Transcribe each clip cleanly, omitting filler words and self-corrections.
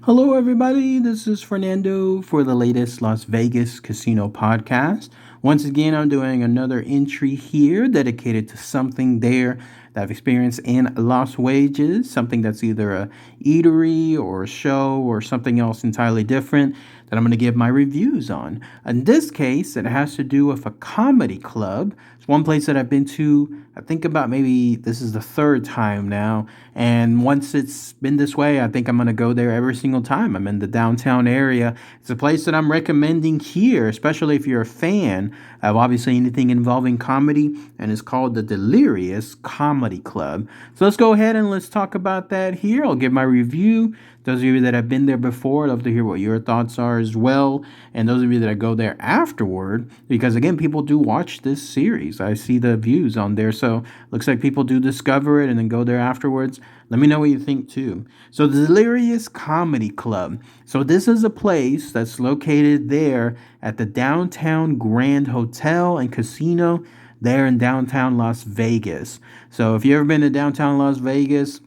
Hello, everybody. This is Fernando for the latest Las Vegas Casino podcast. Once again, I'm doing another entry here dedicated to something there that I've experienced in Las Vegas, something that's either a eatery or a show or something else entirely different that I'm going to give my reviews on. In this case, it has to do with a comedy club. It's one place that I've been to, I think about maybe this is the third time now. And once it's been this way, I think I'm going to go there every single time. I'm in the downtown area. It's a place that I'm recommending here, especially if you're a fan of obviously anything involving comedy, and it's called the Delirious Comedy Club. So let's go ahead and let's talk about that here. I'll give my review. Those of you that have been there before, I'd love to hear what your thoughts are as well. And those of you that go there afterward, because again, people do watch this series. I see the views on there. So looks like people do discover it and then go there afterwards. Let me know what you think too. So the Delirious Comedy Club. So this is a place that's located there at the Downtown Grand Hotel and Casino there in downtown Las Vegas. So if you've ever been to downtown Las Vegas,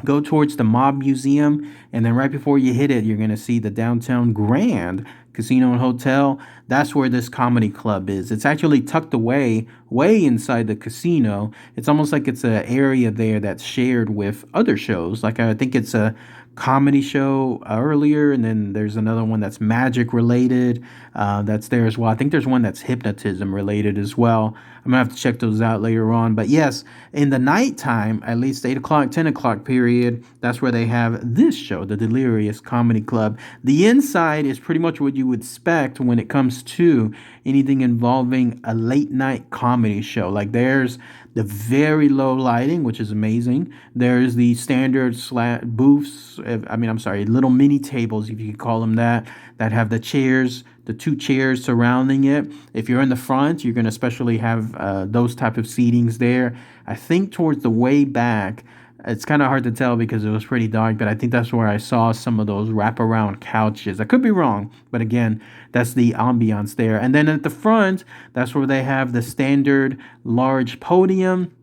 go towards the Mob Museum, and then right before you hit it, you're going to see the Downtown Grand Casino and Hotel. That's where this comedy club is. It's actually tucked away, way inside the casino. It's almost like it's an area there that's shared with other shows. Like I think it's a comedy show earlier, and then there's another one that's magic related that's there as well. I think there's one that's hypnotism related as well. I'm gonna have to check those out later on. But yes, in the nighttime, at least 8 o'clock, 10 o'clock period, that's where they have this show, the Delirious Comedy Club. The inside is pretty much what you would expect when it comes to anything involving a late night comedy show. Like there's the very low lighting, which is amazing. There's the standard booths. Little mini tables, if you could call them that have the chairs, the two chairs surrounding it. If you're in the front, you're going to especially have those type of seatings there. I think towards the way back, it's kind of hard to tell because it was pretty dark, but I think that's where I saw some of those wraparound couches. I could be wrong, but again, that's the ambiance there. And then at the front, that's where they have the standard large podium.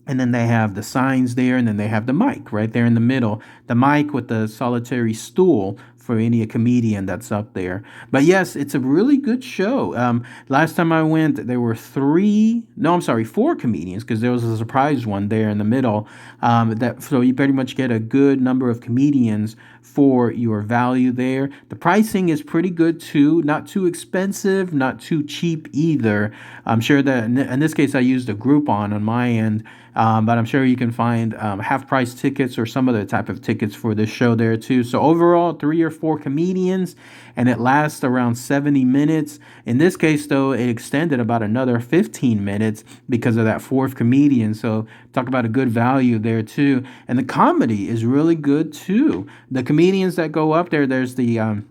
And then they have the signs there, and then they have the mic right there in the middle. The mic with the solitary stool for any comedian that's up there. But yes, it's a really good show. Last time I went, there were four comedians, because there was a surprise one there in the middle. So you pretty much get a good number of comedians for your value there. The pricing is pretty good too. Not too expensive, not too cheap either. I'm sure that in this case I used a Groupon on my end. But I'm sure you can find half-price tickets or some other type of tickets for this show there too. So overall, 3 or 4 comedians, and it lasts around 70 minutes. In this case, though, it extended about another 15 minutes because of that fourth comedian. So talk about a good value there too. And the comedy is really good too. The comedians that go up there, there's the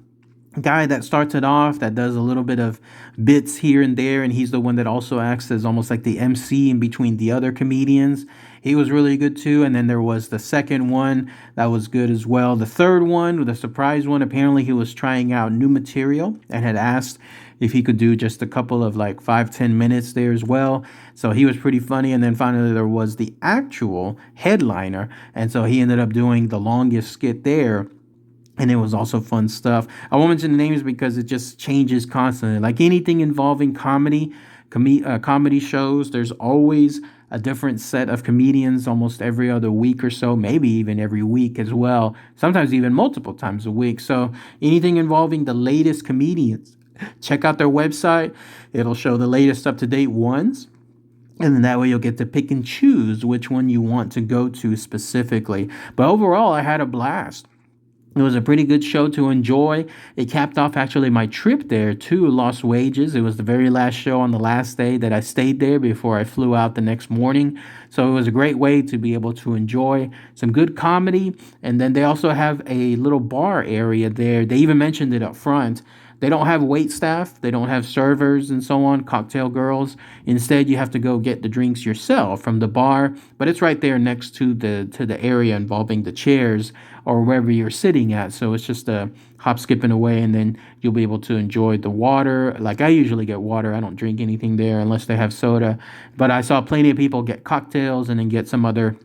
guy that starts it off that does a little bit of bits here and there, and he's the one that also acts as almost like the MC in between the other comedians. He was really good too. And then there was the second one that was good as well. The third one, the surprise one, apparently he was trying out new material and had asked if he could do just a couple of like 5-10 minutes there as well. So he was pretty funny. And then finally there was the actual headliner, and so he ended up doing the longest skit there. And it was also fun stuff. I won't mention the names because it just changes constantly. Like anything involving comedy shows, there's always a different set of comedians almost every other week or so, maybe even every week as well. Sometimes even multiple times a week. So anything involving the latest comedians, check out their website. It'll show the latest up-to-date ones. And then that way you'll get to pick and choose which one you want to go to specifically. But overall, I had a blast. It was a pretty good show to enjoy. It capped off actually my trip there to Las Vegas. It was the very last show on the last day that I stayed there before I flew out the next morning. So it was a great way to be able to enjoy some good comedy. And then they also have a little bar area there. They even mentioned it up front. They don't have wait staff. They don't have servers and so on, cocktail girls. Instead, you have to go get the drinks yourself from the bar. But it's right there next to the area involving the chairs or wherever you're sitting at. So it's just a hop, skipping away, and then you'll be able to enjoy the water. Like I usually get water. I don't drink anything there unless they have soda. But I saw plenty of people get cocktails and then get some other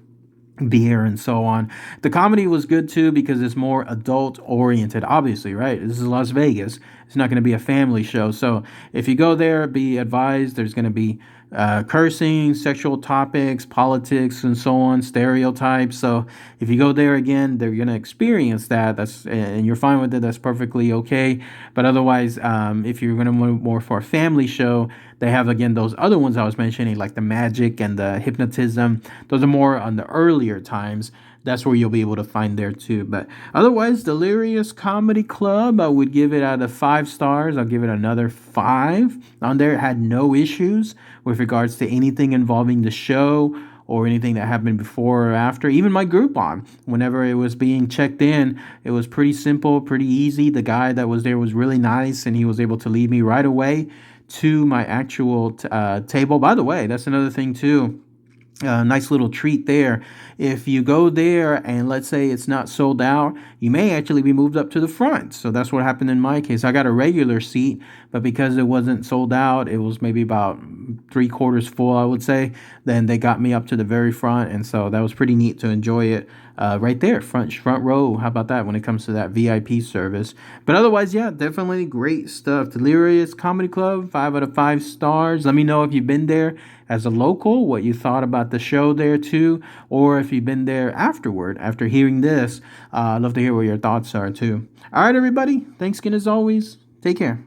beer and so on. The comedy was good too because it's more adult oriented, obviously, right? This is Las Vegas. It's not going to be a family show. So if you go there, be advised there's going to be cursing, sexual topics, politics, and so on, stereotypes. So if you go there again, they're going to experience that. And you're fine with it. That's perfectly okay. But otherwise, if you're going to more for a family show, they have again those other ones I was mentioning, like the magic and the hypnotism. Those are more on the earlier times. That's where you'll be able to find there too. But otherwise, Delirious Comedy Club, I would give it out of 5 stars. I'll give it another 5. On there, it had no issues with regards to anything involving the show or anything that happened before or after. Even my Groupon, whenever it was being checked in, it was pretty simple, pretty easy. The guy that was there was really nice, and he was able to lead me right away to my actual table. By the way, that's another thing too. Nice little treat there. If you go there and let's say it's not sold out, you may actually be moved up to the front. So that's what happened in my case. I got a regular seat, but because it wasn't sold out, it was maybe about 3/4 full, I would say. Then they got me up to the very front, and so that was pretty neat to enjoy it right there, front row. How about that when it comes to that VIP service? But otherwise, yeah, definitely great stuff. Delirious Comedy Club, 5 out of 5 stars. Let me know if you've been there as a local, what you thought about the show there too, or if you've been there afterward, after hearing this. I'd love to hear what your thoughts are too. All right, everybody. Thanks again as always. Take care.